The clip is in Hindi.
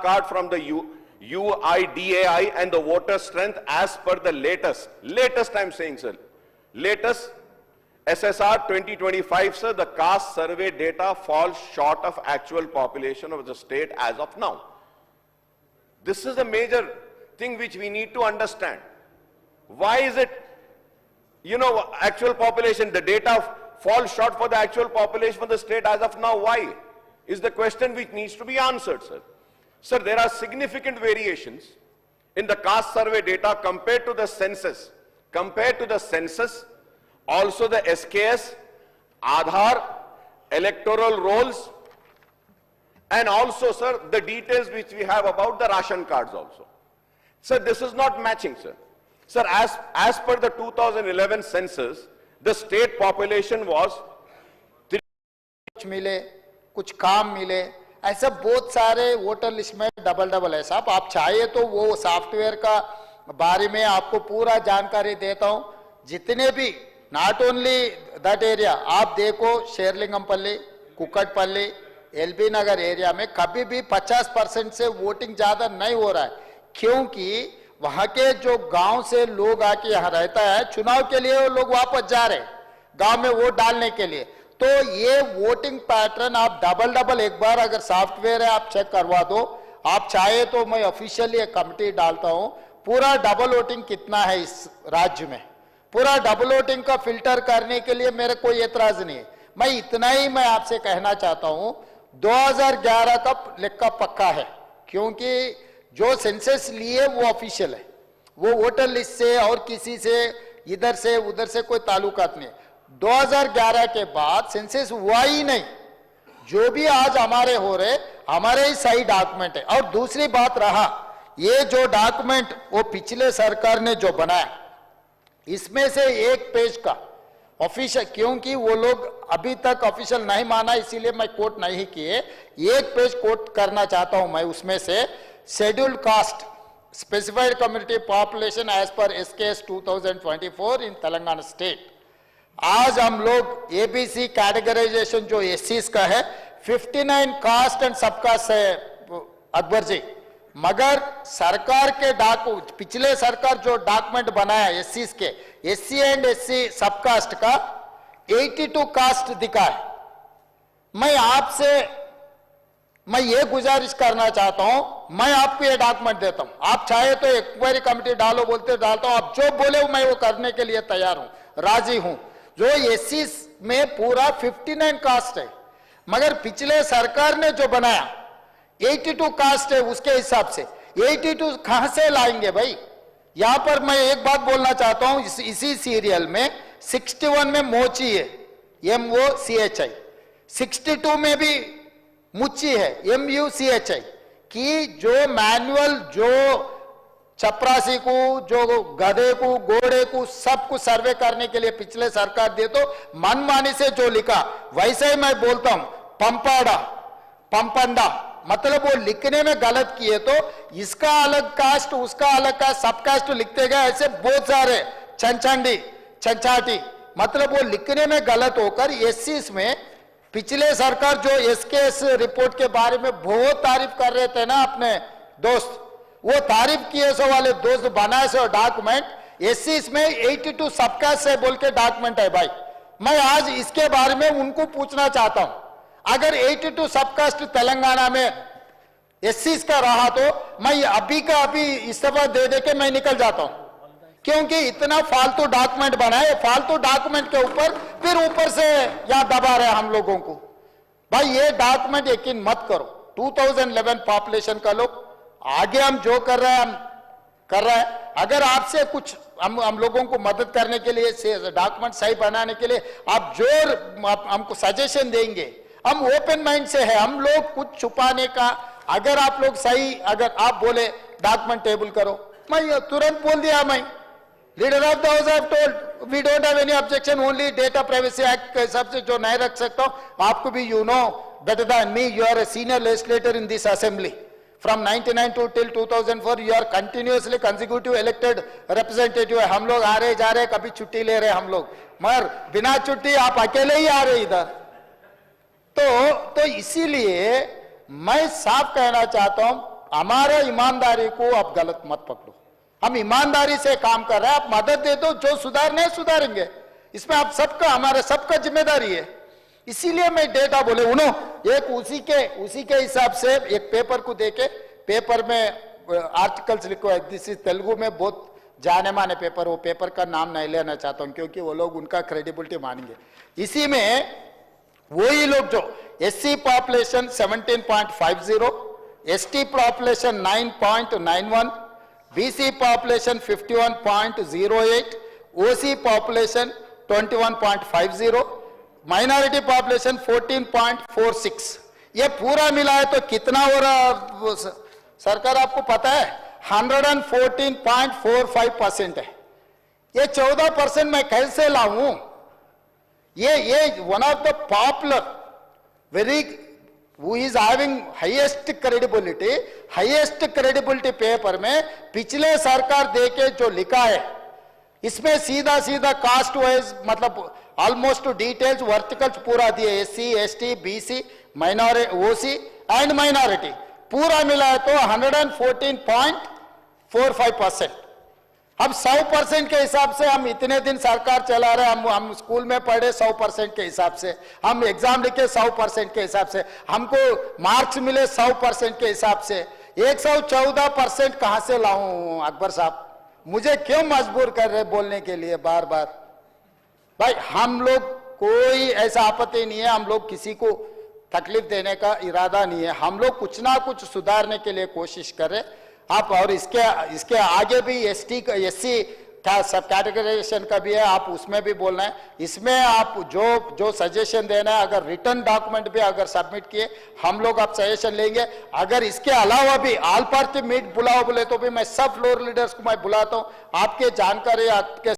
card from the UIDAI and the voter strength as per the latest I'm saying, sir, latest SSR 2025, sir, the caste survey data falls short of actual population of the state as of now. This is a major thing which we need to understand. Why is it, actual population, the data falls short for the actual population for the state as of now? Why? Is the question which needs to be answered, sir. Sir, there are significant variations in the caste survey data compared to the census. Also the SKS, Aadhaar, electoral rolls, and also, sir, the details which we have about the ration cards also. Sir, this is not matching, sir. Sir, as per the 2011 census, the state population was कुछ मिले, कुछ काम मिले, ऐसा बहुत सारे वोटर लिस्ट में डबल है साहब। आप चाहे तो वो सॉफ्टवेयर का बारे में आपको पूरा जानकारी देता हूं। जितने भी नॉट ओनली दैट एरिया, आप देखो शेरलिंगमपल्ली, कुक्कटपल्ली, एलबी नगर एरिया में कभी भी 50% से वोटिंग ज्यादा नहीं हो रहा है, क्योंकि वहां के जो गांव से लोग आके यहाँ रहता है, चुनाव के लिए वो लोग वापस जा रहे गांव में वोट डालने के लिए। तो ये वोटिंग पैटर्न आप डबल एक बार अगर सॉफ्टवेयर है आप चेक करवा दो। आप चाहे तो मैं ऑफिशियली एक कमिटी डालता हूं, पूरा डबल वोटिंग कितना है इस राज्य में, पूरा डबल वोटिंग का फिल्टर करने के लिए मेरे कोई एतराज नहीं है। मैं इतना ही मैं आपसे कहना चाहता हूं, 2011 का लेखा पक्का है, क्योंकि जो सेंसस लिए वो ऑफिशियल है, वो वोटर लिस्ट से और किसी से इधर से उधर से कोई ताल्लुकात नहीं। 2011 के बाद सेंसस हुआ ही नहीं। जो भी आज हमारे हो रहे, हमारे ही सही डॉक्यूमेंट है। और दूसरी बात रहा, ये जो डॉक्यूमेंट वो पिछले सरकार ने जो बनाया, इसमें से एक पेज का ऑफिशियल, क्योंकि वो लोग अभी तक ऑफिशियल नहीं माना, इसीलिए मैं कोट नहीं किए, एक पेज कोट करना चाहता हूं मैं। उसमें से scheduled caste specified community population as per SKS 2024 in Telangana state. आज हम लोग एबीसी कैटेगराइजेशन जो SCs का है, 59 कास्ट एंड सबकास्ट है अकबर जी, मगर सरकार के पिछले सरकार जो डॉक्यूमेंट बनाया SCs के, SC एंड SC सबकास्ट का 82 कास्ट दिखा है। मैं ये गुजारिश करना चाहता हूं, मैं आपको ये डॉक्यूमेंट देता हूं, आप चाहे तो इंक्वायरी कमेटी डालो बोलते डालता हूं, आप जो बोले मैं वो करने के लिए तैयार हूं, राजी हूं। जो SCs में पूरा 59 कास्ट है, मगर पिछले सरकार ने जो बनाया 82 कास्ट है, उसके हिसाब से 82 कहां से लाएंगे भाई? यहां पर मैं एक बात बोलना चाहता हूं, इसी सीरियल में 61 में मोची है, MOCHI, 62 में भी मुच्ची है, MUCHI, कि जो मैनुअल जो चपरासी को, जो गधे को, घोड़े को, सबको सर्वे करने के लिए पिछले सरकार दे तो मनमानी से जो लिखा वैसे ही मैं बोलता हूं, पंपाड़ा, पंपंदा, मतलब वो लिखने में गलत किए तो इसका अलग कास्ट, उसका अलग कास्ट, सब कास्ट लिखते गए, ऐसे बहुत सारे छंछाटी, मतलब वो लिखने में गलत होकर SCs में पिछले सरकार जो SKS रिपोर्ट के बारे में बहुत तारीफ कर रहे थे ना अपने दोस्त, वो तारीफ किए सो वाले दोस्त बनाए सो डॉक्यूमेंट SCs में 82 सबकास्ट से बोल के डॉक्यूमेंट है भाई। मैं आज इसके बारे में उनको पूछना चाहता हूं, अगर 82 सबकास्ट तेलंगाना में SCs का रहा तो मैं अभी का अभी इस्तीफा दे के मैं निकल जाता हूं, क्योंकि इतना फालतू डॉक्यूमेंट बनाए, फालतू डॉक्यूमेंट के फिर ऊपर से यहां दबा रहे हम लोगों को। भाई ये डॉक्यूमेंट यकीन मत करो, 2011 पॉपुलेशन का लोग आगे हम जो कर रहे हैं हम कर रहे हैं। अगर आपसे कुछ हम लोगों को मदद करने के लिए, डॉक्यूमेंट सही बनाने के लिए आप जो हमको सजेशन देंगे, हम ओपन माइंड से है, हम लोग कुछ छुपाने का, अगर आप लोग सही, अगर आप बोले डॉक्यूमेंट टेबल करो, मैं तुरंत बोल दिया, मैं leader of the house have told we don't have any objection, only data privacy act के हिसाब से जो नहीं रख सकता हूं। आपको भी you know better than me, you are a senior legislator in this assembly from 99 to till 2004, you are continuously consecutive elected representative है। हम लोग आ रहे जा रहे, कभी छुट्टी ले रहे हम लोग, मगर बिना छुट्टी आप अकेले ही आ रहे इधर। तो इसीलिए मैं साफ कहना चाहता हूं, हमारे ईमानदारी को आप गलत मत पकड़ो। हम ईमानदारी से काम कर रहे हैं, आप मदद दे दो, जो सुधारने हैं सुधारेंगे। इसमें आप सबका, हमारे सबका जिम्मेदारी है। इसीलिए मैं डेटा बोले उन्हों एक उसी के हिसाब से एक पेपर को देके, पेपर में आर्टिकल्स लिखो है, दिस इज तेलुगु में बहुत जाने माने पेपर, वो पेपर का नाम नहीं लेना चाहता हूं क्योंकि वो लोग उनका क्रेडिबिलिटी मानेंगे। इसी में वही लोग जो SC population 17.50, ST population 9.91, BC population 51.08, ओसी पॉपुलेशन 21.50, माइनॉरिटी पॉपुलेशन 14.46, ये पूरा मिला है तो कितना हो रहा सरकार आपको पता है? 114.45% है। ये 14% मैं कैसे लाऊं? ये one of the popular very who is having highest credibility paper में पिछले सरकार देके जो लिखा है, इसमें सीधा सीधा कास्ट वाइज मतलब ऑलमोस्ट डिटेल्स वर्टिकल्स पूरा दिए, SC ST BC minority OC and minority पूरा मिला है तो 114.45%। अब 100% के हिसाब से हम इतने दिन सरकार चला रहे, हम स्कूल में पढ़े 100% के हिसाब से, हम एग्जाम लिखे 100% के हिसाब से, हमको मार्क्स मिले 100% के हिसाब से, 114% कहां से लाऊं? अकबर साहब मुझे क्यों मजबूर कर रहे बोलने के लिए बार बार? भाई हम लोग कोई ऐसा आपत्ति नहीं है, हम लोग किसी को तकलीफ देने का इरादा नहीं है, हम लोग कुछ ना कुछ सुधारने के लिए कोशिश करें आप। और इसके आगे भी एससी का सब कैटेगराइजेशन का भी है, आप उसमें भी बोलना है। इसमें आप जो सजेशन देना है, अगर रिटर्न डॉक्यूमेंट भी अगर सबमिट किए, हम लोग आप सजेशन लेंगे। अगर इसके अलावा भी ऑल पार्टी मीट बुलाओ बोले तो भी मैं सब फ्लोर लीडर्स को मैं बुलाता हूं, आपके जानकारी आपके